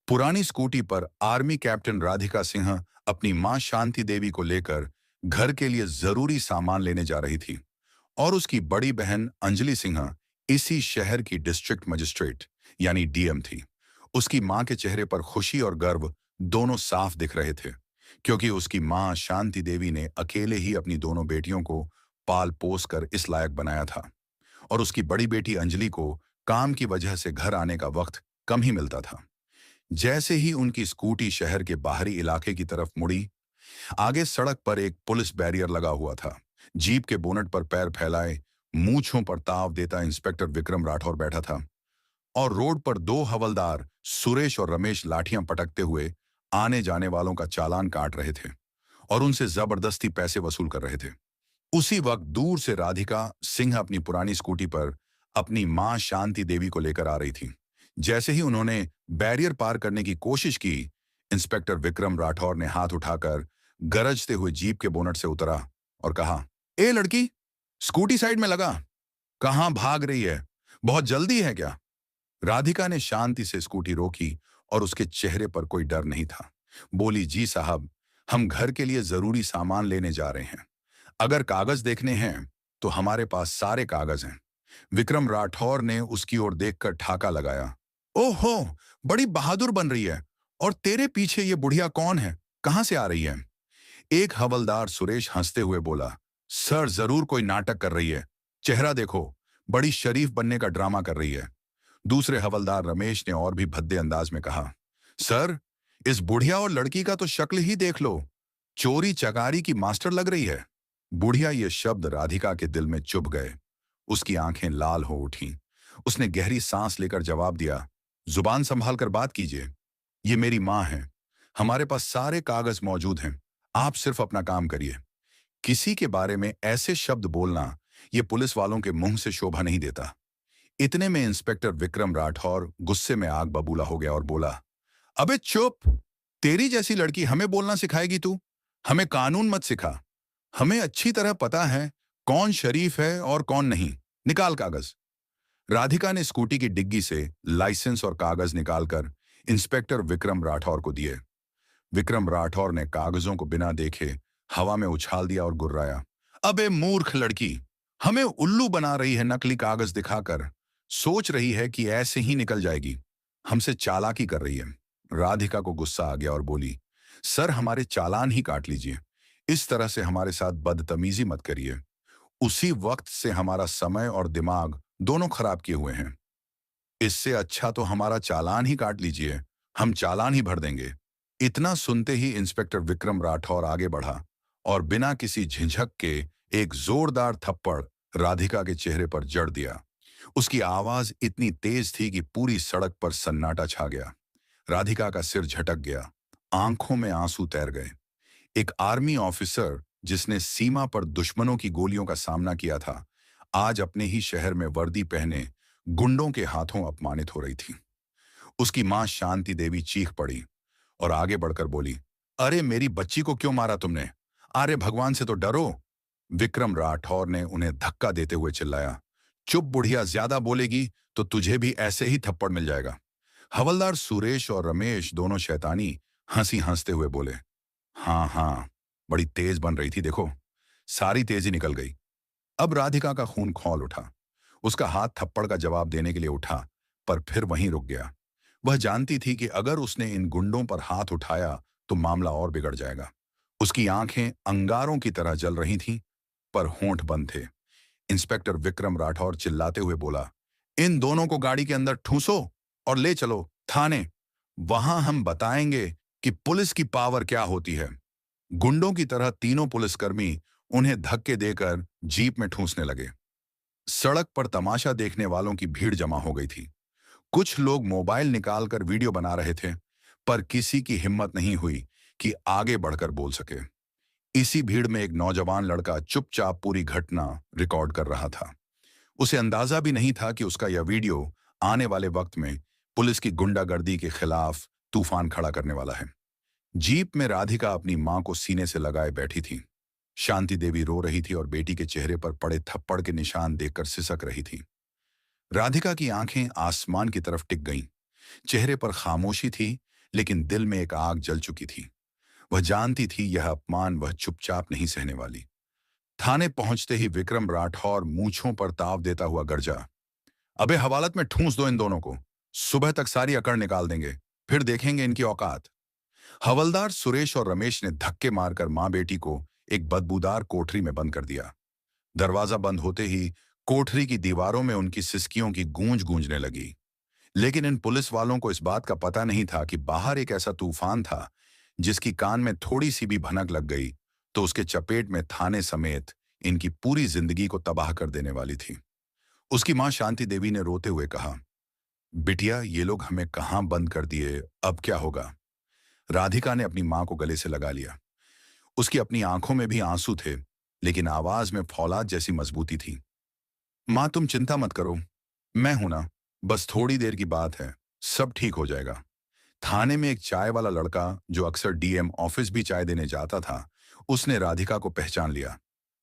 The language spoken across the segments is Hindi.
पुरानी स्कूटी पर आर्मी कैप्टन राधिका सिंह अपनी मां शांति देवी को लेकर घर के लिए जरूरी सामान लेने जा रही थी और उसकी बड़ी बहन अंजलि सिंह इसी शहर की डिस्ट्रिक्ट मजिस्ट्रेट यानी डीएम थी। उसकी मां के चेहरे पर खुशी और गर्व दोनों साफ दिख रहे थे, क्योंकि उसकी मां शांति देवी ने अकेले ही अपनी दोनों बेटियों को पाल पोस कर इस लायक बनाया था और उसकी बड़ी बेटी अंजलि को काम की वजह से घर आने का वक्त कम ही मिलता था। जैसे ही उनकी स्कूटी शहर के बाहरी इलाके की तरफ मुड़ी, आगे सड़क पर एक पुलिस बैरियर लगा हुआ था। जीप के बोनट पर पैर फैलाए, मूंछों पर ताव देता इंस्पेक्टर विक्रम राठौर बैठा था और रोड पर दो हवलदार सुरेश और रमेश लाठियां पटकते हुए आने जाने वालों का चालान काट रहे थे और उनसे जबरदस्ती पैसे वसूल कर रहे थे। उसी वक्त दूर से राधिका सिंह अपनी पुरानी स्कूटी पर अपनी मां शांति देवी को लेकर आ रही थी। जैसे ही उन्होंने बैरियर पार करने की कोशिश की, इंस्पेक्टर विक्रम राठौर ने हाथ उठाकर गरजते हुए जीप के बोनट से उतरा और कहा, ए लड़की, स्कूटी साइड में लगा। कहां भाग रही है? बहुत जल्दी है क्या? राधिका ने शांति से स्कूटी रोकी और उसके चेहरे पर कोई डर नहीं था। बोली, जी साहब, हम घर के लिए जरूरी सामान लेने जा रहे हैं। अगर कागज देखने हैं तो हमारे पास सारे कागज हैं। विक्रम राठौर ने उसकी ओर देखकर ठाका लगाया। ओहो, बड़ी बहादुर बन रही है। और तेरे पीछे ये बुढ़िया कौन है? कहां से आ रही है? एक हवलदार सुरेश हंसते हुए बोला, सर जरूर कोई नाटक कर रही है। चेहरा देखो, बड़ी शरीफ बनने का ड्रामा कर रही है। दूसरे हवलदार रमेश ने और भी भद्दे अंदाज में कहा, सर, इस बुढ़िया और लड़की का तो शक्ल ही देख लो, चोरी चकारी की मास्टर लग रही है। बुढ़िया ये शब्द राधिका के दिल में चुभ गए। उसकी आंखें लाल हो उठी। उसने गहरी सांस लेकर जवाब दिया, जुबान संभाल कर बात कीजिए। ये मेरी मां है। हमारे पास सारे कागज मौजूद हैं। आप सिर्फ अपना काम करिए। किसी के बारे में ऐसे शब्द बोलना ये पुलिस वालों के मुंह से शोभा नहीं देता। इतने में इंस्पेक्टर विक्रम राठौर गुस्से में आग बबूला हो गया और बोला, अबे चुप! तेरी जैसी लड़की हमें बोलना सिखाएगी तू? हमें कानून मत सिखा। हमें अच्छी तरह पता है कौन शरीफ है और कौन नहीं। निकाल कागज। राधिका ने स्कूटी की डिग्गी से लाइसेंस और कागज निकालकर इंस्पेक्टर विक्रम राठौर को दिए। विक्रम राठौर ने कागजों को बिना देखे हवा में उछाल दिया और गुर्राया, अबे मूर्ख लड़की, हमें उल्लू बना रही है। नकली कागज दिखाकर सोच रही है कि ऐसे ही निकल जाएगी। हमसे चालाकी कर रही है। राधिका को गुस्सा आ गया और बोली, सर, हमारे चालान ही काट लीजिए। इस तरह से हमारे साथ बदतमीजी मत करिए। उसी वक्त से हमारा समय और दिमाग दोनों खराब किए हुए हैं। इससे अच्छा तो हमारा चालान ही काट लीजिए। हम चालान ही भर देंगे। इतना सुनते ही इंस्पेक्टर विक्रम राठौर आगे बढ़ा और बिना किसी झिझक के एक जोरदार थप्पड़ राधिका के चेहरे पर जड़ दिया। उसकी आवाज इतनी तेज थी कि पूरी सड़क पर सन्नाटा छा गया। राधिका का सिर झटक गया। आंखों में आंसू तैर गए। एक आर्मी ऑफिसर जिसने सीमा पर दुश्मनों की गोलियों का सामना किया था, आज अपने ही शहर में वर्दी पहने गुंडों के हाथों अपमानित हो रही थी। उसकी मां शांति देवी चीख पड़ी और आगे बढ़कर बोली, अरे मेरी बच्ची को क्यों मारा तुमने? अरे भगवान से तो डरो। विक्रम राठौर ने उन्हें धक्का देते हुए चिल्लाया, चुप बुढ़िया, ज्यादा बोलेगी तो तुझे भी ऐसे ही थप्पड़ मिल जाएगा। हवलदार सुरेश और रमेश दोनों शैतानी हंसी हंसते हुए बोले, हाँ हाँ, बड़ी तेज बन रही थी देखो। सारी तेजी निकल गई। अब राधिका का खून खौल उठा। उसका हाथ थप्पड़ का जवाब देने के लिए उठा, पर फिर वहीं रुक गया। वह जानती थी कि अगर उसने इन गुंडों पर हाथ उठाया तो मामला और बिगड़ जाएगा। उसकी आंखें अंगारों की तरह जल रही थीं, पर होंठ बंद थे। इंस्पेक्टर विक्रम राठौर चिल्लाते हुए बोला, इन दोनों को गाड़ी के अंदर ठूंसो और ले चलो थाने। वहां हम बताएंगे कि पुलिस की पावर क्या होती है। गुंडों की तरह तीनों पुलिसकर्मी उन्हें धक्के देकर जीप में ठूंसने लगे। सड़क पर तमाशा देखने वालों की भीड़ जमा हो गई थी। कुछ लोग मोबाइल निकालकर वीडियो बना रहे थे, पर किसी की हिम्मत नहीं हुई कि आगे बढ़कर बोल सके। इसी भीड़ में एक नौजवान लड़का चुपचाप पूरी घटना रिकॉर्ड कर रहा था। उसे अंदाजा भी नहीं था कि उसका यह वीडियो आने वाले वक्त में पुलिस की गुंडागर्दी के खिलाफ तूफान खड़ा करने वाला है। जीप में राधिका अपनी मां को सीने से लगाए बैठी थी। शांति देवी रो रही थी और बेटी के चेहरे पर पड़े थप्पड़ के निशान देखकर सिसक रही थी। राधिका की आंखें आसमान की तरफ टिक गईं। चेहरे पर खामोशी थी, लेकिन दिल में एक आग जल चुकी थी। वह जानती थी यह अपमान वह चुपचाप नहीं सहने वाली। थाने पहुंचते ही विक्रम राठौर मूंछों पर ताव देता हुआ गरजा, अबे हवालत में ठूंस दो इन दोनों को। सुबह तक सारी अकड़ निकाल देंगे, फिर देखेंगे इनकी औकात। हवलदार सुरेश और रमेश ने धक्के मारकर मां बेटी को एक बदबूदार कोठरी में बंद कर दिया। दरवाजा बंद होते ही कोठरी की दीवारों में उनकी सिसकियों की गूंज गूंजने लगी। लेकिन इन पुलिस वालों को इस बात का पता नहीं था कि बाहर एक ऐसा तूफान था जिसकी कान में थोड़ी सी भी भनक लग गई तो उसके चपेट में थाने समेत इनकी पूरी जिंदगी को तबाह कर देने वाली थी। उसकी मां शांति देवी ने रोते हुए कहा, बिटिया ये लोग हमें कहां बंद कर दिए, अब क्या होगा। राधिका ने अपनी मां को गले से लगा लिया। उसकी अपनी आंखों में भी आंसू थे, लेकिन आवाज में फौलाद जैसी मजबूती थी। मां तुम चिंता मत करो, मैं हूं ना, बस थोड़ी देर की बात है, सब ठीक हो जाएगा। थाने में एक चाय वाला लड़का जो अक्सर डीएम ऑफिस भी चाय देने जाता था, उसने राधिका को पहचान लिया।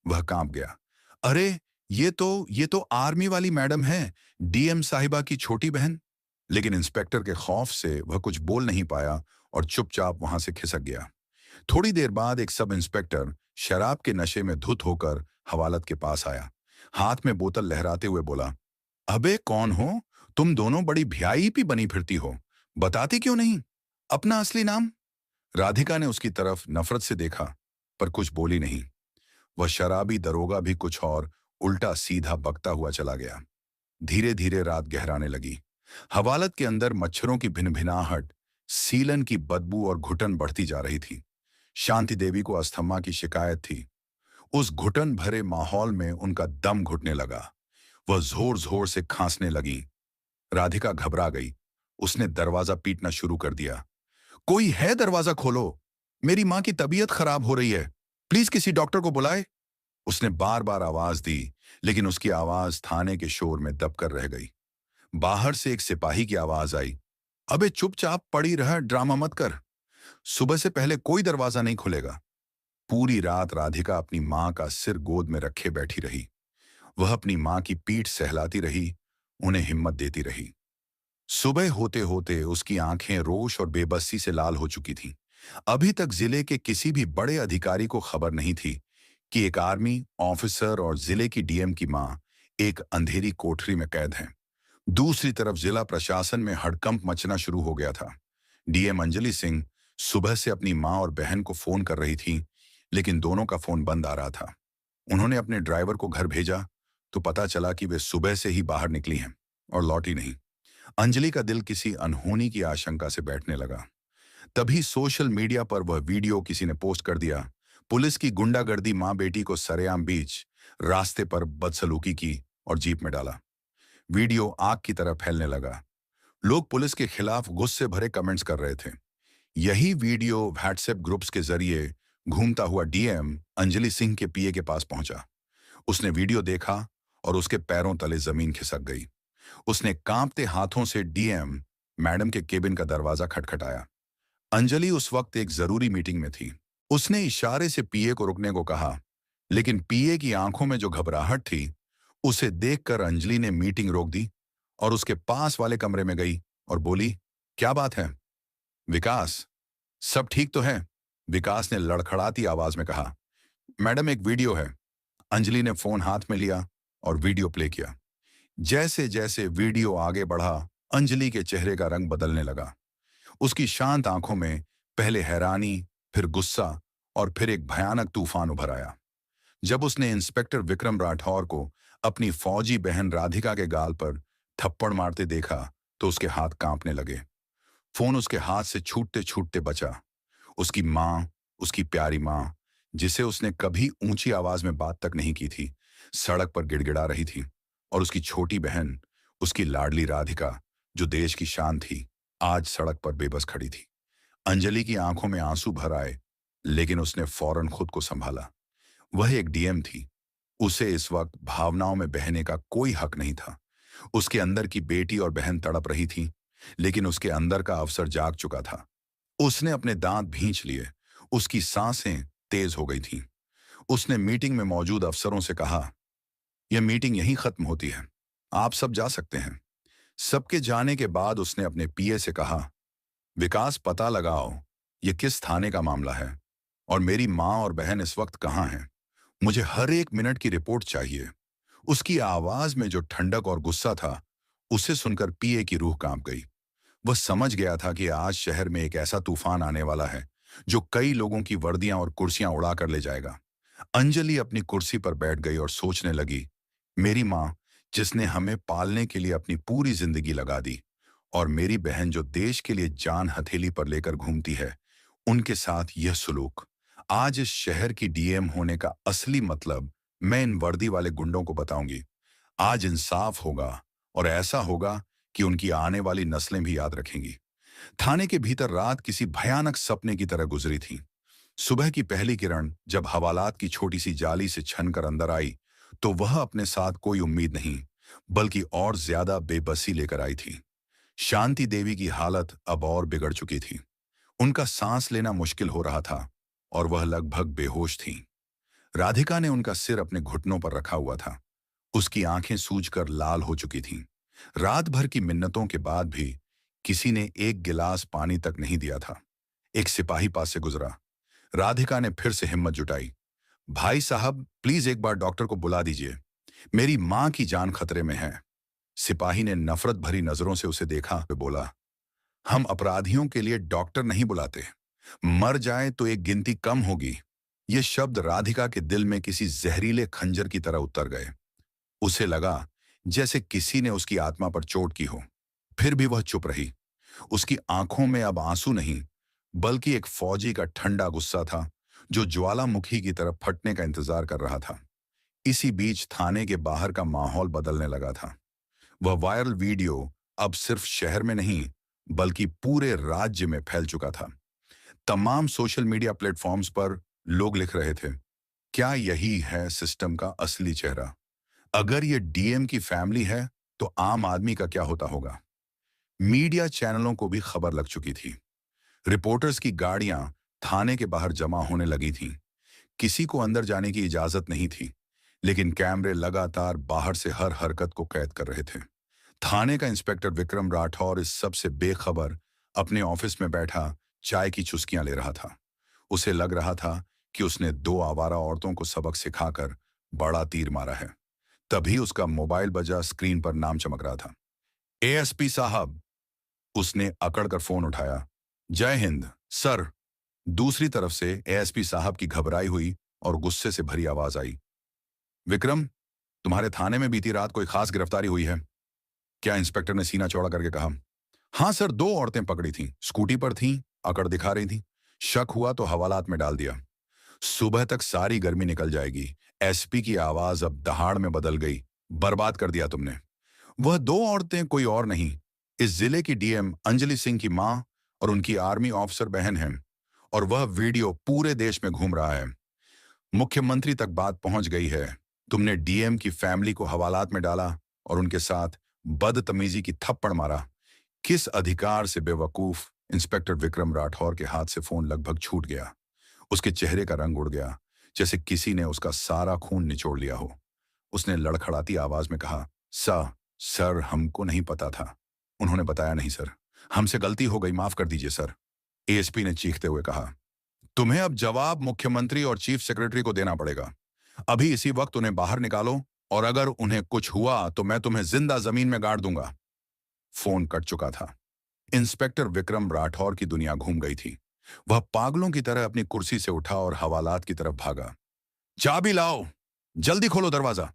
वह कांप गया, अरे ये तो आर्मी वाली मैडम है, डीएम साहिबा की छोटी बहन। लेकिन इंस्पेक्टर के खौफ से वह कुछ बोल नहीं पाया और चुपचाप वहां से खिसक गया। थोड़ी देर बाद एक सब इंस्पेक्टर शराब के नशे में धुत होकर हवालत के पास आया। हाथ में बोतल लहराते हुए बोला, अबे कौन हो तुम दोनों, बड़ी वीआईपी बनी फिरती हो, बताती क्यों नहीं अपना असली नाम। राधिका ने उसकी तरफ नफरत से देखा पर कुछ बोली नहीं। वह शराबी दरोगा भी कुछ और उल्टा सीधा बकता हुआ चला गया। धीरे धीरे रात गहराने लगी। हवालत के अंदर मच्छरों की भिनभिनाहट, सीलन की बदबू और घुटन बढ़ती जा रही थी। शांति देवी को अस्थमा की शिकायत थी। उस घुटन भरे माहौल में उनका दम घुटने लगा। वह जोर जोर से खांसने लगी। राधिका घबरा गई। उसने दरवाजा पीटना शुरू कर दिया। कोई है, दरवाजा खोलो, मेरी मां की तबीयत खराब हो रही है, प्लीज किसी डॉक्टर को बुलाए। उसने बार बार आवाज दी, लेकिन उसकी आवाज थाने के शोर में दबकर रह गई। बाहर से एक सिपाही की आवाज आई, अबे चुपचाप पड़ी रह, ड्रामा मत कर, सुबह से पहले कोई दरवाजा नहीं खुलेगा। पूरी रात राधिका अपनी मां का सिर गोद में रखे बैठी रही। वह अपनी मां की पीठ सहलाती रही, उन्हें हिम्मत देती रही। सुबह होते होते उसकी आंखें रोष और बेबसी से लाल हो चुकी थीं। अभी तक जिले के किसी भी बड़े अधिकारी को खबर नहीं थी कि एक आर्मी ऑफिसर और जिले की डीएम की मां एक अंधेरी कोठरी में कैद है। दूसरी तरफ जिला प्रशासन में हड़कंप मचना शुरू हो गया था। डीएम अंजलि सिंह सुबह से अपनी मां और बहन को फोन कर रही थी, लेकिन दोनों का फोन बंद आ रहा था। उन्होंने अपने ड्राइवर को घर भेजा तो पता चला कि वे सुबह से ही बाहर निकली हैं और लौटी नहीं। अंजलि का दिल किसी अनहोनी की आशंका से बैठने लगा। तभी सोशल मीडिया पर वह वीडियो किसी ने पोस्ट कर दिया। पुलिस की गुंडागर्दी मां बेटी को सरेआम बीच रास्ते पर बदसलूकी की और जीप में डाला। वीडियो आग की तरह फैलने लगा। लोग पुलिस के खिलाफ गुस्से भरे कमेंट्स कर रहे थे। यही वीडियो व्हाट्सएप ग्रुप्स के जरिए घूमता हुआ डीएम अंजलि सिंह के पीए के पास पहुंचा। उसने वीडियो देखा और उसके पैरों तले जमीन खिसक गई। उसने कांपते हाथों से डीएम मैडम के केबिन का दरवाजा खटखटाया। अंजलि उस वक्त एक जरूरी मीटिंग में थी। उसने इशारे से पीए को रुकने को कहा, लेकिन पीए की आंखों में जो घबराहट थी उसे देखकर अंजलि ने मीटिंग रोक दी और उसके पास वाले कमरे में गई और बोली, क्या बात है विकास, सब ठीक तो है। विकास ने लड़खड़ाती आवाज में कहा, मैडम एक वीडियो है। अंजलि ने फोन हाथ में लिया और वीडियो प्ले किया। जैसे जैसे वीडियो आगे बढ़ा, अंजलि के चेहरे का रंग बदलने लगा। उसकी शांत आंखों में पहले हैरानी, फिर गुस्सा और फिर एक भयानक तूफान उभर आया। जब उसने इंस्पेक्टर विक्रम राठौर को अपनी फौजी बहन राधिका के गाल पर थप्पड़ मारते देखा तो उसके हाथ कांपने लगे। फोन उसके हाथ से छूटते छूटते बचा। उसकी मां, उसकी प्यारी मां, जिसे उसने कभी ऊंची आवाज में बात तक नहीं की थी, सड़क पर गिड़गिड़ा रही थी। और उसकी छोटी बहन, उसकी लाडली राधिका, जो देश की शान थी, आज सड़क पर बेबस खड़ी थी। अंजलि की आंखों में आंसू भर आए, लेकिन उसने फौरन खुद को संभाला। वह एक डीएम थी। उसे इस वक्त भावनाओं में बहने का कोई हक नहीं था। उसके अंदर की बेटी और बहन तड़प रही थी, लेकिन उसके अंदर का अफसर जाग चुका था। उसने अपने दांत भींच लिए। उसकी सांसें तेज हो गई थीं। उसने मीटिंग में मौजूद अफसरों से कहा, यह मीटिंग यहीं खत्म होती है, आप सब जा सकते हैं। सबके जाने के बाद उसने अपने पीए से कहा, विकास, पता लगाओ ये किस थाने का मामला है और मेरी माँ और बहन इस वक्त कहाँ हैं। मुझे हर एक मिनट की रिपोर्ट चाहिए। उसकी आवाज में जो ठंडक और गुस्सा था, उसे सुनकर पीए की रूह कांप गई। वह समझ गया था कि आज शहर में एक ऐसा तूफान आने वाला है जो कई लोगों की वर्दियां और कुर्सियां उड़ा कर ले जाएगा। अंजलि अपनी कुर्सी पर बैठ गई और सोचने लगी, मेरी माँ जिसने हमें पालने के लिए अपनी पूरी जिंदगी लगा दी, और मेरी बहन जो देश के लिए जान हथेली पर लेकर घूमती है, उनके साथ यह सुलूक। आज इस शहर की डीएम होने का असली मतलब मैं इन वर्दी वाले गुंडों को बताऊंगी। आज इंसाफ होगा, और ऐसा होगा कि उनकी आने वाली नस्लें भी याद रखेंगी। थाने के भीतर रात किसी भयानक सपने की तरह गुजरी थी। सुबह की पहली किरण जब हवालात की छोटी सी जाली से छनकर अंदर आई, तो वह अपने साथ कोई उम्मीद नहीं, बल्कि और ज्यादा बेबसी लेकर आई थी। शांति देवी की हालत अब और बिगड़ चुकी थी। उनका सांस लेना मुश्किल हो रहा था और वह लगभग बेहोश थी। राधिका ने उनका सिर अपने घुटनों पर रखा हुआ था। उसकी आंखें सूजकर लाल हो चुकी थीं। रात भर की मिन्नतों के बाद भी किसी ने एक गिलास पानी तक नहीं दिया था। एक सिपाही पास से गुजरा। राधिका ने फिर से हिम्मत जुटाई। भाई साहब, प्लीज एक बार डॉक्टर को बुला दीजिए, मेरी मां की जान खतरे में है। सिपाही ने नफरत भरी नजरों से उसे देखा तो बोला, हम अपराधियों के लिए डॉक्टर नहीं बुलाते, मर जाए तो एक गिनती कम होगी। ये शब्द राधिका के दिल में किसी जहरीले खंजर की तरह उतर गए। उसे लगा जैसे किसी ने उसकी आत्मा पर चोट की हो। फिर भी वह चुप रही। उसकी आंखों में अब आंसू नहीं, बल्कि एक फौजी का ठंडा गुस्सा था जो ज्वालामुखी की तरफ फटने का इंतजार कर रहा था। इसी बीच थाने के बाहर का माहौल बदलने लगा था। वह वायरल वीडियो अब सिर्फ शहर में नहीं, बल्कि पूरे राज्य में फैल चुका था। तमाम सोशल मीडिया प्लेटफॉर्म्स पर लोग लिख रहे थे, क्या यही है सिस्टम का असली चेहरा? अगर ये डीएम की फैमिली है, तो आम आदमी का क्या होता होगा? मीडिया चैनलों को भी खबर लग चुकी थी। रिपोर्टर्स की गाड़ियां थाने के बाहर जमा होने लगी थीं। किसी को अंदर जाने की इजाजत नहीं थी, लेकिन कैमरे लगातार बाहर से हर हरकत को कैद कर रहे थे। थाने का इंस्पेक्टर विक्रम राठौर इस सब से बेखबर अपने ऑफिस में बैठा चाय की चुस्कियां ले रहा था। उसे लग रहा था कि उसने दो आवारा औरतों को सबक सिखाकर बड़ा तीर मारा है। तभी उसका मोबाइल बजा। स्क्रीन पर नाम चमक रहा था, एएसपी साहब। उसने अकड़कर फोन उठाया। जय हिंद सर। दूसरी तरफ से एएसपी साहब की घबराई हुई और गुस्से से भरी आवाज आई, विक्रम, तुम्हारे थाने में बीती रात कोई खास गिरफ्तारी हुई है क्या? इंस्पेक्टर ने सीना चौड़ा करके कहा। हाँ सर, दो औरतें पकड़ी थीं, स्कूटी पर थीं, अकड़ दिखा रही थीं। शक हुआ तो हवालात में डाल दिया। सुबह तक सारी गर्मी निकल जाएगी। एसपी की आवाज अब दहाड़ में बदल गई। बर्बाद कर दिया तुमने। वह दो औरतें कोई और नहीं, इस जिले की डीएम अंजलि सिंह की मां और उनकी आर्मी ऑफिसर बहन हैं। और वह वीडियो पूरे देश में घूम रहा है। मुख्यमंत्री तक बात पहुंच गई है। तुमने डीएम की फैमिली को हवालात में डाला और उनके साथ बदतमीजी की थप्पड़ मारा। किस अधिकार से? बेवकूफ। इंस्पेक्टर विक्रम राठौर के हाथ से फोन लगभग छूट गया। उसके चेहरे का रंग उड़ गया, जैसे किसी ने उसका सारा खून निचोड़ लिया हो। उसने लड़खड़ाती आवाज में कहा, सर, हमको नहीं पता था। उन्होंने बताया नहीं सर। हमसे गलती हो गई, माफ कर दीजिए सर। एएसपी ने चीखते हुए कहा, तुम्हें अब जवाब मुख्यमंत्री और चीफ सेक्रेटरी को देना पड़ेगा। अभी इसी वक्त उन्हें बाहर निकालो, और अगर उन्हें कुछ हुआ तो मैं तुम्हें जिंदा जमीन में गाड़ दूंगा। फोन कट चुका था। इंस्पेक्टर विक्रम राठौर की दुनिया घूम गई थी। वह पागलों की तरह अपनी कुर्सी से उठा और हवालात की तरफ भागा। चाबी लाओ, जल्दी खोलो दरवाजा।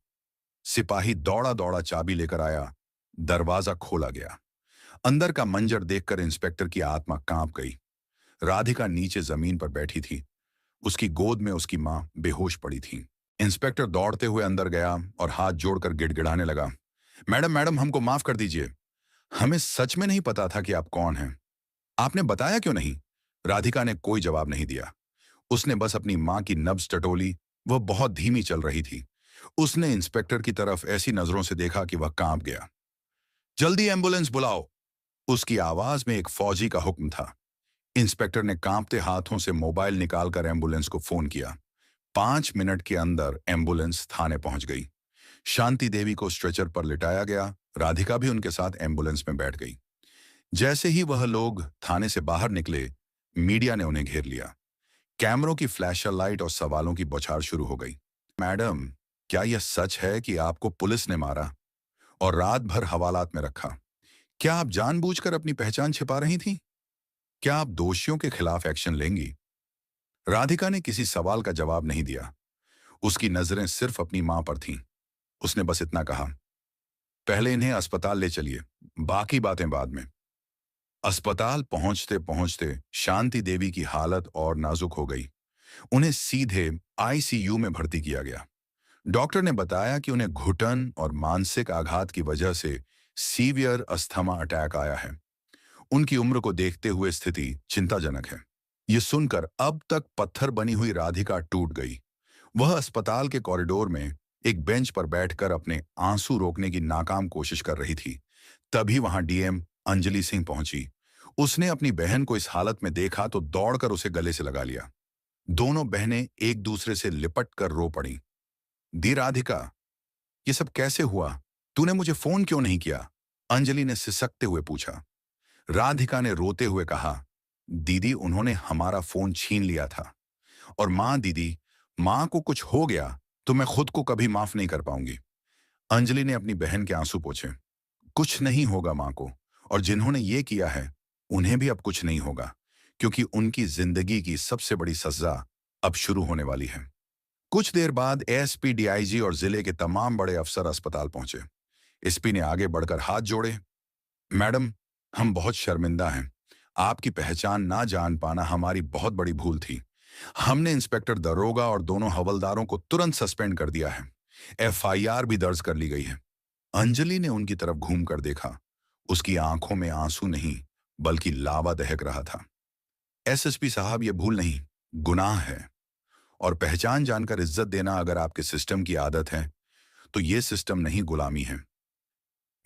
सिपाही दौड़ा दौड़ा चाबी लेकर आया। दरवाजा खोला गया। अंदर का मंजर देखकर इंस्पेक्टर की आत्मा कांप गई। राधिका नीचे जमीन पर बैठी थी। उसकी गोद में उसकी मां बेहोश पड़ी थी। इंस्पेक्टर दौड़ते हुए अंदर गया और हाथ जोड़कर गिड़गिड़ाने लगा, मैडम मैडम, हमको माफ कर दीजिए। हमें सच में नहीं पता था कि आप कौन हैं। आपने बताया क्यों नहीं? राधिका ने कोई जवाब नहीं दिया। उसने बस अपनी मां की नब्ज टटोली। वह बहुत धीमी चल रही थी। उसने इंस्पेक्टर की तरफ ऐसी नजरों से देखा कि वह कांप गया। जल्दी एम्बुलेंस बुलाओ। उसकी आवाज में एक फौजी का हुक्म था। इंस्पेक्टर ने कांपते हाथों से मोबाइल निकालकर एम्बुलेंस को फोन किया। 5 मिनट के अंदर एम्बुलेंस थाने पहुंच गई। शांति देवी को स्ट्रेचर पर लिटाया गया। राधिका भी उनके साथ एम्बुलेंस में बैठ गई। जैसे ही वह लोग थाने से बाहर निकले, मीडिया ने उन्हें घेर लिया। कैमरों की फ्लैशर लाइट और सवालों की बौछार शुरू हो गई। मैडम, क्या यह सच है कि आपको पुलिस ने मारा और रात भर हवालात में रखा? क्या आप जानबूझकर अपनी पहचान छिपा रही थीं? क्या आप दोषियों के खिलाफ एक्शन लेंगी? राधिका ने किसी सवाल का जवाब नहीं दिया। उसकी नजरें सिर्फ अपनी मां पर थीं। उसने बस इतना कहा, पहले इन्हें अस्पताल ले चलिए, बाकी बातें बाद में। अस्पताल पहुंचते पहुंचते शांति देवी की हालत और नाजुक हो गई। उन्हें सीधे आईसीयू में भर्ती किया गया। डॉक्टर ने बताया कि उन्हें घुटन और मानसिक आघात की वजह से सीवियर अस्थमा अटैक आया है। उनकी उम्र को देखते हुए स्थिति चिंताजनक है। ये सुनकर अब तक पत्थर बनी हुई राधिका टूट गई। वह अस्पताल के कॉरिडोर में एक बेंच पर बैठकर अपने आंसू रोकने की नाकाम कोशिश कर रही थी। तभी वहां डीएम अंजलि सिंह पहुंची। उसने अपनी बहन को इस हालत में देखा तो दौड़कर उसे गले से लगा लिया। दोनों बहनें एक दूसरे से लिपट कर रो पड़ी। दी राधिका, ये सब कैसे हुआ? तूने मुझे फोन क्यों नहीं किया? अंजलि ने सिसकते हुए पूछा। राधिका ने रोते हुए कहा, दीदी उन्होंने हमारा फोन छीन लिया था। और मां दीदी, मां को कुछ हो गया तो मैं खुद को कभी माफ नहीं कर पाऊंगी। अंजलि ने अपनी बहन के आंसू पोंछे। कुछ नहीं होगा मां को, और जिन्होंने ये किया है उन्हें भी अब कुछ नहीं होगा, क्योंकि उनकी जिंदगी की सबसे बड़ी सजा अब शुरू होने वाली है। कुछ देर बाद एसपी, डीआईजी और जिले के तमाम बड़े अफसर अस्पताल पहुंचे। एसपी ने आगे बढ़कर हाथ जोड़े। मैडम, हम बहुत शर्मिंदा हैं। आपकी पहचान ना जान पाना हमारी बहुत बड़ी भूल थी। हमने इंस्पेक्टर दरोगा और दोनों हवलदारों को तुरंत सस्पेंड कर दिया है। एफआईआर भी दर्ज कर ली गई है। अंजलि ने उनकी तरफ घूमकर देखा। उसकी आंखों में आंसू नहीं, बल्कि लावा दहक रहा था। एसएसपी साहब, ये भूल नहीं, गुनाह है। और पहचान जानकर इज्जत देना अगर आपके सिस्टम की आदत है, तो ये सिस्टम नहीं, गुलामी है।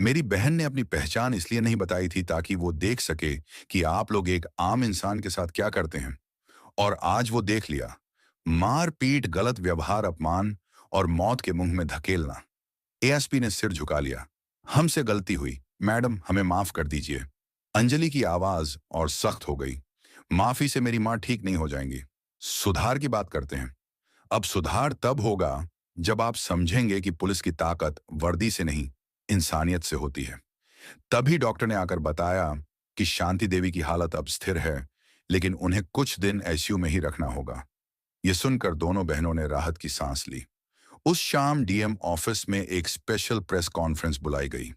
मेरी बहन ने अपनी पहचान इसलिए नहीं बताई थी ताकि वो देख सके कि आप लोग एक आम इंसान के साथ क्या करते हैं। और आज वो देख लिया। मार पीट, गलत व्यवहार, अपमान और मौत के मुंह में धकेलना। एएसपी ने सिर झुका लिया। हमसे गलती हुई मैडम, हमें माफ कर दीजिए। अंजलि की आवाज और सख्त हो गई। माफी से मेरी मां ठीक नहीं हो जाएंगी। सुधार की बात करते हैं। अब सुधार तब होगा जब आप समझेंगे कि पुलिस की ताकत वर्दी से नहीं, इंसानियत से होती है। तभी डॉक्टर ने आकर बताया कि शांति देवी की हालत अब स्थिर है, लेकिन उन्हें कुछ दिन आईसीयू में ही रखना होगा। ये सुनकर दोनों बहनों ने राहत की सांस ली। उस शाम डीएम ऑफिस में एक स्पेशल प्रेस कॉन्फ्रेंस बुलाई गई।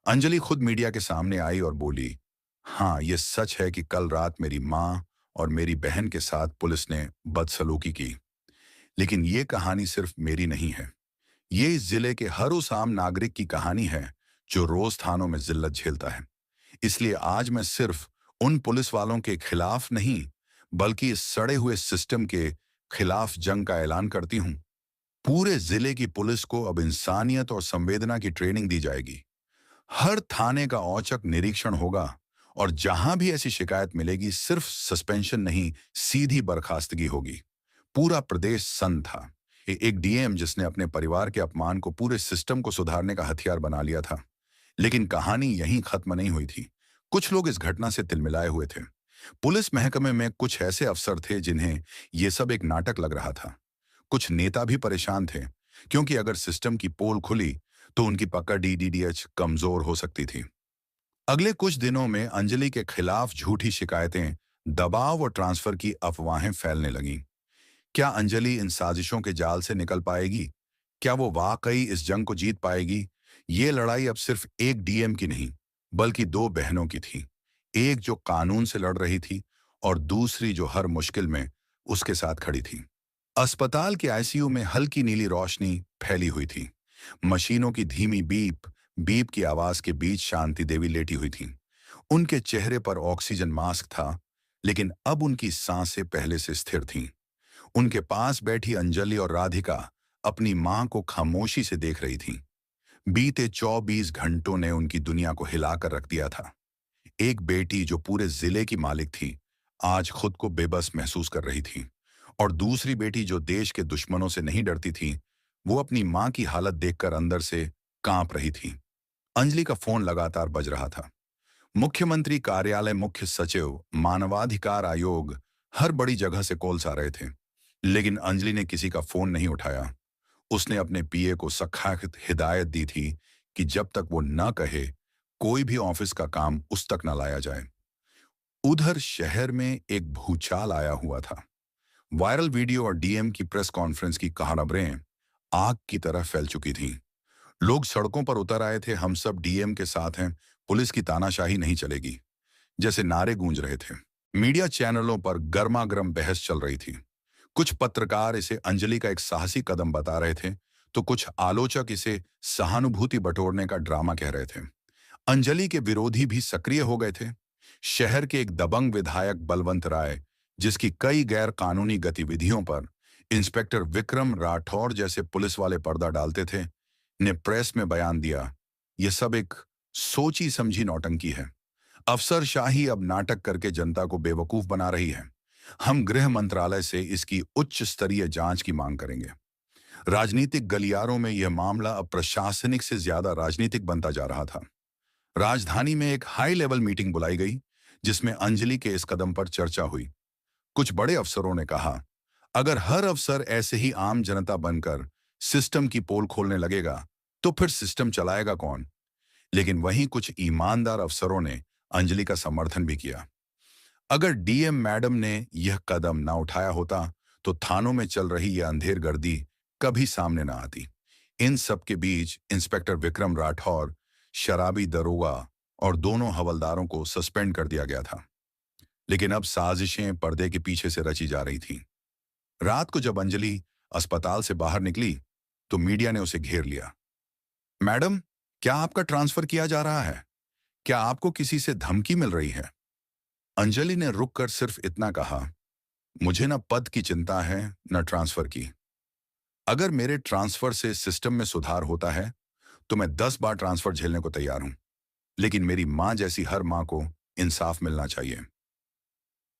अंजलि खुद मीडिया के सामने आई और बोली, हाँ, ये सच है कि कल रात मेरी माँ और मेरी बहन के साथ पुलिस ने बदसलूकी की। लेकिन ये कहानी सिर्फ मेरी नहीं है। ये इस जिले के हर उस आम नागरिक की कहानी है जो रोज थानों में जिल्लत झेलता है। इसलिए आज मैं सिर्फ उन पुलिस वालों के खिलाफ नहीं, बल्कि इस सड़े हुए सिस्टम के खिलाफ जंग का ऐलान करती हूँ। पूरे जिले की पुलिस को अब इंसानियत और संवेदना की ट्रेनिंग दी जाएगी। हर थाने का औचक निरीक्षण होगा, और जहां भी ऐसी शिकायत मिलेगी सिर्फ सस्पेंशन नहीं, सीधी बर्खास्तगी होगी। पूरा प्रदेश सन्न था। एक डीएम जिसने अपने परिवार के अपमान को पूरे सिस्टम को सुधारने का हथियार बना लिया था। लेकिन कहानी यहीं खत्म नहीं हुई थी। कुछ लोग इस घटना से तिलमिलाए हुए थे। पुलिस महकमे में कुछ ऐसे अफसर थे जिन्हें यह सब एक नाटक लग रहा था। कुछ नेता भी परेशान थे, क्योंकि अगर सिस्टम की पोल खुली तो उनकी पकड़ डीडीडीएच कमजोर हो सकती थी। अगले कुछ दिनों में अंजलि के खिलाफ झूठी शिकायतें, दबाव और ट्रांसफर की अफवाहें फैलने लगीं। क्या अंजलि इन साजिशों के जाल से निकल पाएगी? क्या वो वाकई इस जंग को जीत पाएगी? ये लड़ाई अब सिर्फ एक डीएम की नहीं, बल्कि दो बहनों की थी। एक जो कानून से लड़ रही थी, और दूसरी जो हर मुश्किल में उसके साथ खड़ी थी। अस्पताल के आईसीयू में हल्की नीली रोशनी फैली हुई थी। मशीनों की धीमी बीप बीप की आवाज के बीच शांति देवी लेटी हुई थी। उनके चेहरे पर ऑक्सीजन मास्क था, लेकिन अब उनकी सांसें पहले से स्थिर थीं। उनके पास बैठी अंजलि और राधिका अपनी मां को खामोशी से देख रही थीं। बीते 24 घंटों ने उनकी दुनिया को हिलाकर रख दिया था। एक बेटी जो पूरे जिले की मालिक थी, आज खुद को बेबस महसूस कर रही थी। और दूसरी बेटी जो देश के दुश्मनों से नहीं डरती थी, वो अपनी मां की हालत देखकर अंदर से कांप रही थी। अंजलि का फोन लगातार बज रहा था। मुख्यमंत्री कार्यालय, मुख्य सचिव, मानवाधिकार आयोग, हर बड़ी जगह से कॉल्स आ रहे थे। लेकिन अंजलि ने किसी का फोन नहीं उठाया। उसने अपने पीए को सख्त हिदायत दी थी कि जब तक वो न कहे, कोई भी ऑफिस का काम उस तक न लाया जाए। उधर शहर में एक भूचाल आया हुआ था। वायरल वीडियो और डीएम की प्रेस कॉन्फ्रेंस की खबरें आग की तरह फैल चुकी थीं। लोग सड़कों पर उतर आए थे, हम सब डीएम के साथ हैं, पुलिस की तानाशाही नहीं चलेगी, जैसे नारे गूंज रहे थे। मीडिया चैनलों पर गर्मागर्म बहस चल रही थी। कुछ पत्रकार इसे अंजलि का एक साहसी कदम बता रहे थे, तो कुछ आलोचक इसे सहानुभूति बटोरने का ड्रामा कह रहे थे। अंजलि के विरोधी भी सक्रिय हो गए थे। शहर के एक दबंग विधायक बलवंत राय, जिसकी कई गैर कानूनी गतिविधियों पर इंस्पेक्टर विक्रम राठौर जैसे पुलिस वाले पर्दा डालते थे, ने प्रेस में बयान दिया, यह सब एक सोची समझी नौटंकी है। अफसरशाही अब नाटक करके जनता को बेवकूफ बना रही है। हम गृह मंत्रालय से इसकी उच्च स्तरीय जांच की मांग करेंगे। राजनीतिक गलियारों में यह मामला अब प्रशासनिक से ज्यादा राजनीतिक बनता जा रहा था। राजधानी में एक हाई लेवल मीटिंग बुलाई गई, जिसमें अंजलि के इस कदम पर चर्चा हुई। कुछ बड़े अफसरों ने कहा, अगर हर अफसर ऐसे ही आम जनता बनकर सिस्टम की पोल खोलने लगेगा, तो फिर सिस्टम चलाएगा कौन? लेकिन वहीं कुछ ईमानदार अफसरों ने अंजलि का समर्थन भी किया। अगर डीएम मैडम ने यह कदम ना उठाया होता, तो थानों में चल रही यह अंधेर गर्दी कभी सामने ना आती। इन सब के बीच इंस्पेक्टर विक्रम राठौर, शराबी दरोगा और दोनों हवलदारों को सस्पेंड कर दिया गया था। लेकिन अब साजिशें पर्दे के पीछे से रची जा रही थीं। रात को जब अंजलि अस्पताल से बाहर निकली, तो मीडिया ने उसे घेर लिया। मैडम, क्या आपका ट्रांसफर किया जा रहा है? क्या आपको किसी से धमकी मिल रही है? अंजलि ने रुककर सिर्फ इतना कहा, मुझे न पद की चिंता है, न ट्रांसफर की। अगर मेरे ट्रांसफर से सिस्टम में सुधार होता है, तो मैं 10 बार ट्रांसफर झेलने को तैयार हूं। लेकिन मेरी मां जैसी हर मां को इंसाफ मिलना चाहिए।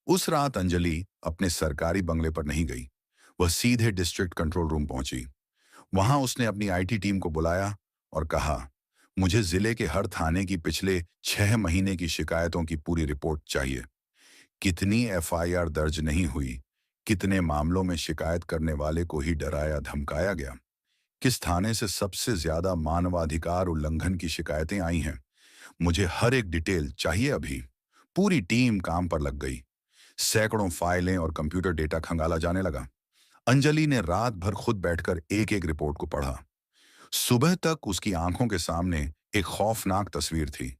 उस रात अंजलि अपने सरकारी बंगले पर नहीं गई। वह सीधे डिस्ट्रिक्ट कंट्रोल रूम पहुंची। वहां उसने अपनी आईटी टीम को बुलाया और कहा, मुझे जिले के हर थाने की पिछले 6 महीने की शिकायतों की पूरी रिपोर्ट चाहिए। कितनी एफआईआर दर्ज नहीं हुई, कितने मामलों में शिकायत करने वाले को ही डराया धमकाया गया, किस थाने से सबसे ज्यादा मानवाधिकार उल्लंघन की शिकायतें आई हैं। मुझे हर एक डिटेल चाहिए अभी। पूरी टीम काम पर लग गई। सैकड़ों फाइलें और कंप्यूटर डेटा खंगाला जाने लगा। अंजलि ने रात भर खुद बैठकर एक एक रिपोर्ट को पढ़ा। सुबह तक उसकी आंखों के सामने एक खौफनाक तस्वीर थी।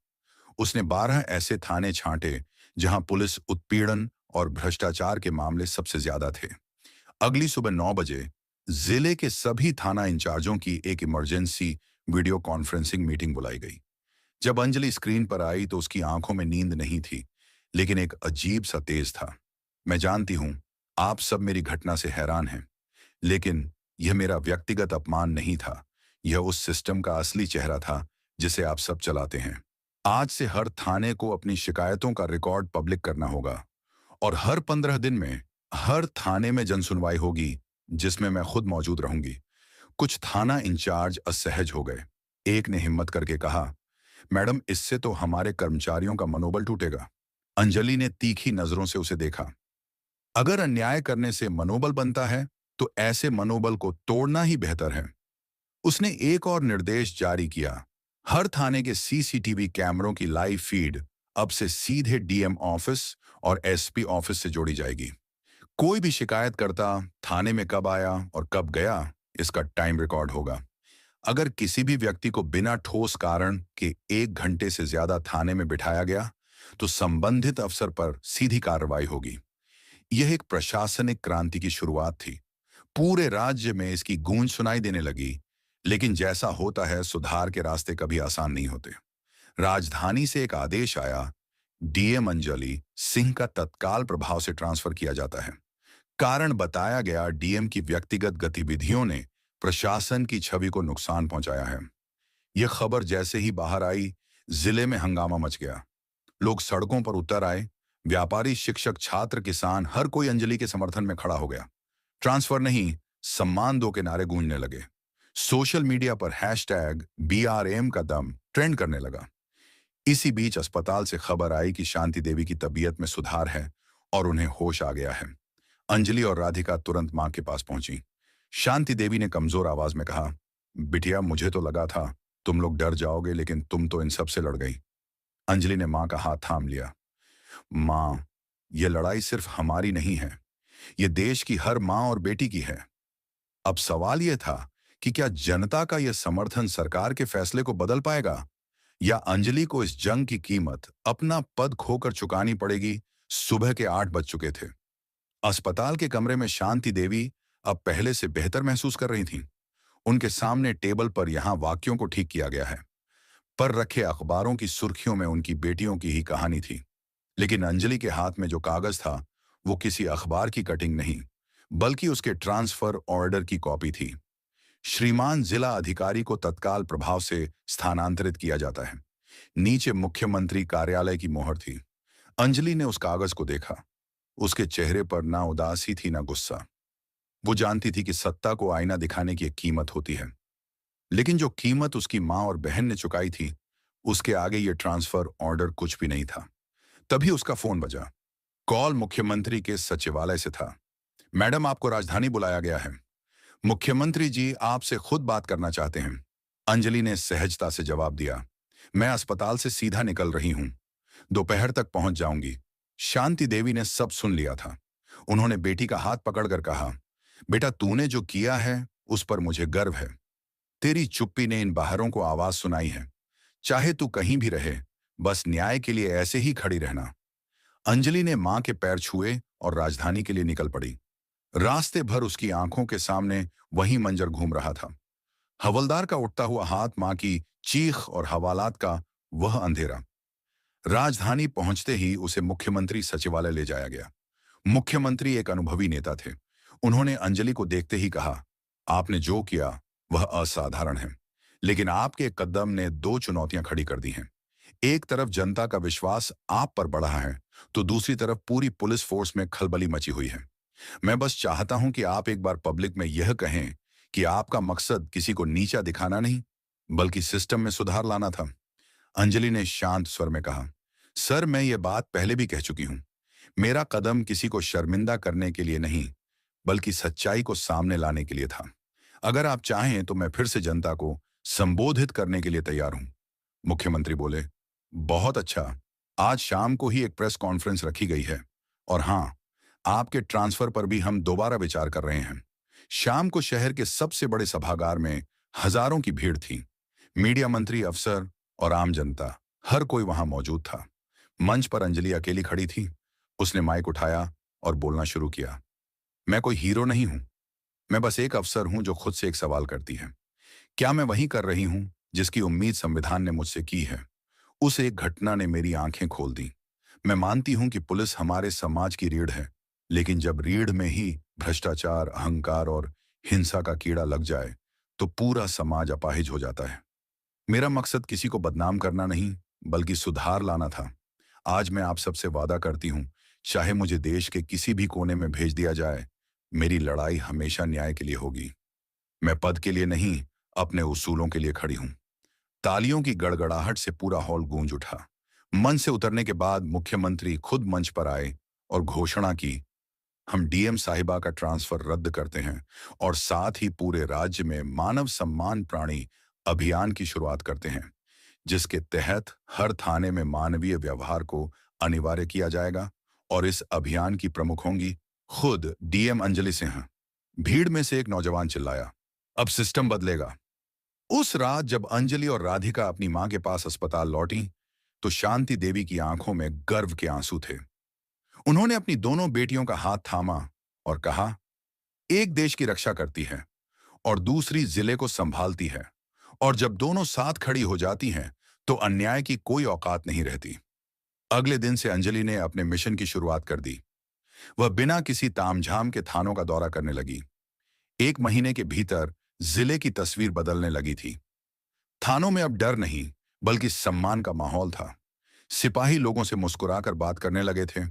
उसने 12 ऐसे थाने छांटे जहां पुलिस उत्पीड़न और भ्रष्टाचार के मामले सबसे ज्यादा थे। अगली सुबह 9 बजे जिले के सभी थाना इंचार्जों की एक इमरजेंसी वीडियो कॉन्फ्रेंसिंग मीटिंग बुलाई गई। जब अंजलि स्क्रीन पर आई तो उसकी आंखों में नींद नहीं थी, लेकिन एक अजीब सा तेज था। मैं जानती हूं, आप सब मेरी घटना से हैरान हैं, लेकिन यह मेरा व्यक्तिगत अपमान नहीं था। यह उस सिस्टम का असली चेहरा था जिसे आप सब चलाते हैं। आज से हर थाने को अपनी शिकायतों का रिकॉर्ड पब्लिक करना होगा और हर 15 दिन में हर थाने में जनसुनवाई होगी, जिसमें मैं खुद मौजूद रहूंगी। कुछ थाना इंचार्ज असहज हो गए। एक ने हिम्मत करके कहा, मैडम, इससे तो हमारे कर्मचारियों का मनोबल टूटेगा। अंजलि ने तीखी नजरों से उसे देखा। अगर अन्याय करने से मनोबल बनता है, तो ऐसे मनोबल को तोड़ना ही बेहतर है। उसने एक और निर्देश जारी किया, हर थाने के सीसीटीवी कैमरों की लाइव फीड अब से सीधे डीएम ऑफिस और एसपी ऑफिस से जोड़ी जाएगी। कोई भी शिकायतकर्ता थाने में कब आया और कब गया, इसका टाइम रिकॉर्ड होगा। अगर किसी भी व्यक्ति को बिना ठोस कारण के 1 घंटे से ज्यादा थाने में बिठाया गया, तो संबंधित अफसर पर सीधी कार्रवाई होगी। यह एक प्रशासनिक क्रांति की शुरुआत थी। पूरे राज्य में इसकी गूंज सुनाई देने लगी। लेकिन जैसा होता है, सुधार के रास्ते कभी आसान नहीं होते। राजधानी से एक आदेश आया, डीएम अंजलि सिंह का तत्काल प्रभाव से ट्रांसफर किया जाता है। कारण बताया गया, डीएम की व्यक्तिगत गतिविधियों ने प्रशासन की छवि को नुकसान पहुंचाया है। यह खबर जैसे ही बाहर आई, जिले में हंगामा मच गया। लोग सड़कों पर उतर आए। व्यापारी, शिक्षक, छात्र, किसान, हर कोई अंजलि के समर्थन में खड़ा हो गया। ट्रांसफर नहीं, सम्मान दो के नारे गूंजने लगे। सोशल मीडिया पर #BRM का दम ट्रेंड करने लगा। इसी बीच अस्पताल से खबर आई कि शांति देवी की तबीयत में सुधार है और उन्हें होश आ गया है। अंजलि और राधिका तुरंत मां के पास पहुंची। शांति देवी ने कमजोर आवाज में कहा, बिटिया, मुझे तो लगा था तुम लोग डर जाओगे, लेकिन तुम तो इन सब से लड़ गई। अंजलि ने मां का हाथ थाम लिया। मां, यह लड़ाई सिर्फ हमारी नहीं है, यह देश की हर मां और बेटी की है। अब सवाल यह था कि क्या जनता का यह समर्थन सरकार के फैसले को बदल पाएगा, या अंजलि को इस जंग की कीमत अपना पद खोकर चुकानी पड़ेगी। सुबह के 8 बज चुके थे। अस्पताल के कमरे में शांति देवी अब पहले से बेहतर महसूस कर रही थीं। उनके सामने टेबल पर यहां वाक्यों को ठीक किया गया है, पर रखे अखबारों की सुर्खियों में उनकी बेटियों की ही कहानी थी। लेकिन अंजलि के हाथ में जो कागज था, वो किसी अखबार की कटिंग नहीं, बल्कि उसके ट्रांसफर ऑर्डर की कॉपी थी। श्रीमान जिला अधिकारी को तत्काल प्रभाव से स्थानांतरित किया जाता है। नीचे मुख्यमंत्री कार्यालय की मोहर थी। अंजलि ने उस कागज को देखा। उसके चेहरे पर ना उदासी थी ना गुस्सा। वो जानती थी कि सत्ता को आईना दिखाने की एक कीमत होती है, लेकिन जो कीमत उसकी मां और बहन ने चुकाई थी, उसके आगे ये ट्रांसफर ऑर्डर कुछ भी नहीं था। तभी उसका फोन बजा। कॉल मुख्यमंत्री के सचिवालय से था। मैडम, आपको राजधानी बुलाया गया है। मुख्यमंत्री जी आपसे खुद बात करना चाहते हैं। अंजलि ने सहजता से जवाब दिया। मैं अस्पताल से सीधा निकल रही हूं, दोपहर तक पहुंच जाऊंगी। शांति देवी ने सब सुन लिया था। उन्होंने बेटी का हाथ पकड़कर कहा, बेटा, तूने जो किया है उस पर मुझे गर्व है। तेरी चुप्पी ने इन बाहरों को आवाज सुनाई है। चाहे तू कहीं भी रहे, बस न्याय के लिए ऐसे ही खड़ी रहना। अंजलि ने मां के पैर छुए और राजधानी के लिए निकल पड़ी। रास्ते भर उसकी आंखों के सामने वही मंजर घूम रहा था। हवलदार का उठता हुआ हाथ, मां की चीख और हवालात का वह अंधेरा। राजधानी पहुंचते ही उसे मुख्यमंत्री सचिवालय ले जाया गया। मुख्यमंत्री एक अनुभवी नेता थे। उन्होंने अंजलि को देखते ही कहा, आपने जो किया वह असाधारण है, लेकिन आपके कदम ने 2 चुनौतियां खड़ी कर दी हैं। एक तरफ जनता का विश्वास आप पर बढ़ा है, तो दूसरी तरफ पूरी पुलिस फोर्स में खलबली मची हुई है। मैं बस चाहता हूं कि आप एक बार पब्लिक में यह कहें कि आपका मकसद किसी को नीचा दिखाना नहीं, बल्कि सिस्टम में सुधार लाना था। अंजलि ने शांत स्वर में कहा, सर, मैं ये बात पहले भी कह चुकी हूं। मेरा कदम किसी को शर्मिंदा करने के लिए नहीं, बल्कि सच्चाई को सामने लाने के लिए था। अगर आप चाहें तो मैं फिर से जनता को संबोधित करने के लिए तैयार हूं। मुख्यमंत्री बोले, बहुत अच्छा। आज शाम को ही एक प्रेस कॉन्फ्रेंस रखी गई है, और हां, आपके ट्रांसफर पर भी हम दोबारा विचार कर रहे हैं। शाम को शहर के सबसे बड़े सभागार में हजारों की भीड़ थी। मीडिया मंत्री, अफसर और आम जनता, हर कोई वहां मौजूद था। मंच पर अंजलि अकेली खड़ी थी। उसने माइक उठाया और बोलना शुरू किया। मैं कोई हीरो नहीं हूं, मैं बस एक अफसर हूं जो खुद से एक सवाल करती है, क्या मैं वही कर रही हूं जिसकी उम्मीद संविधान ने मुझसे की है। उस एक घटना ने मेरी आंखें खोल दी। मैं मानती हूं कि पुलिस हमारे समाज की रीढ़ है, लेकिन जब रीढ़ में ही भ्रष्टाचार, अहंकार और हिंसा का कीड़ा लग जाए, तो पूरा समाज अपाहिज हो जाता है। मेरा मकसद किसी को बदनाम करना नहीं, बल्कि सुधार लाना था। आज मैं आप सबसे वादा करती हूं, चाहे मुझे देश के किसी भी कोने में भेज दिया जाए, मेरी लड़ाई हमेशा न्याय के लिए होगी। मैं पद के लिए नहीं, अपने उसूलों के लिए खड़ी हूं। तालियों की गड़गड़ाहट से पूरा हॉल गूंज उठा। मंच से उतरने के बाद मुख्यमंत्री खुद मंच पर आए और घोषणा की, हम डीएम साहिबा का ट्रांसफर रद्द करते हैं और साथ ही पूरे राज्य में मानव सम्मान प्राणी अभियान की शुरुआत करते हैं, जिसके तहत हर थाने में मानवीय व्यवहार को अनिवार्य किया जाएगा। और इस अभियान की प्रमुख होंगी खुद डीएम अंजलि सिंह। भीड़ में से एक नौजवान चिल्लाया, अब सिस्टम बदलेगा। उस रात जब अंजलि और राधिका अपनी मां के पास अस्पताल लौटी, तो शांति देवी की आंखों में गर्व के आंसू थे। उन्होंने अपनी दोनों बेटियों का हाथ थामा और कहा, एक देश की रक्षा करती है और दूसरी जिले को संभालती है, और जब दोनों साथ खड़ी हो जाती हैं, तो अन्याय की कोई औकात नहीं रहती। अगले दिन से अंजलि ने अपने मिशन की शुरुआत कर दी। वह बिना किसी तामझाम के थानों का दौरा करने लगी। 1 महीने के भीतर जिले की तस्वीर बदलने लगी थी। थानों में अब डर नहीं, बल्कि सम्मान का माहौल था। सिपाही लोगों से मुस्कुराकर बात करने लगे थे,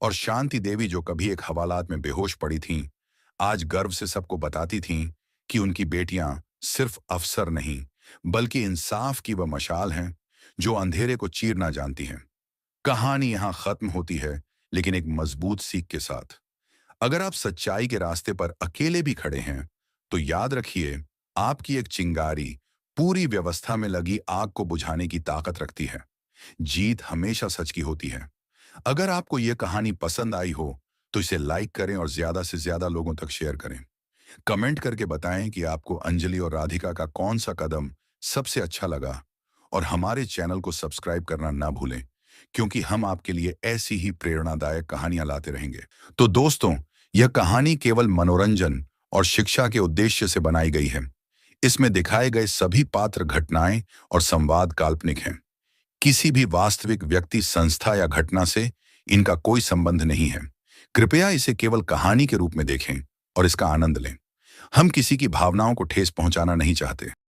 और शांति देवी, जो कभी एक हवालात में बेहोश पड़ी थीं, आज गर्व से सबको बताती थीं कि उनकी बेटियां सिर्फ अफसर नहीं, बल्कि इंसाफ की वह मशाल हैं जो अंधेरे को चीरना जानती हैं। कहानी यहां खत्म होती है, लेकिन एक मजबूत सीख के साथ। अगर आप सच्चाई के रास्ते पर अकेले भी खड़े हैं, तो याद रखिए, आपकी एक चिंगारी पूरी व्यवस्था में लगी आग को बुझाने की ताकत रखती है। जीत हमेशा सच की होती है। अगर आपको यह कहानी पसंद आई हो, तो इसे लाइक करें और ज्यादा से ज्यादा लोगों तक शेयर करें। कमेंट करके बताएं कि आपको अंजलि और राधिका का कौन सा कदम सबसे अच्छा लगा, और हमारे चैनल को सब्सक्राइब करना ना भूलें, क्योंकि हम आपके लिए ऐसी ही प्रेरणादायक कहानियां लाते रहेंगे। तो दोस्तों, यह कहानी केवल मनोरंजन और शिक्षा के उद्देश्य से बनाई गई है। इसमें दिखाए गए सभी पात्र, घटनाएं और संवाद काल्पनिक हैं। किसी भी वास्तविक व्यक्ति, संस्था या घटना से इनका कोई संबंध नहीं है। कृपया इसे केवल कहानी के रूप में देखें और इसका आनंद लें। हम किसी की भावनाओं को ठेस पहुंचाना नहीं चाहते।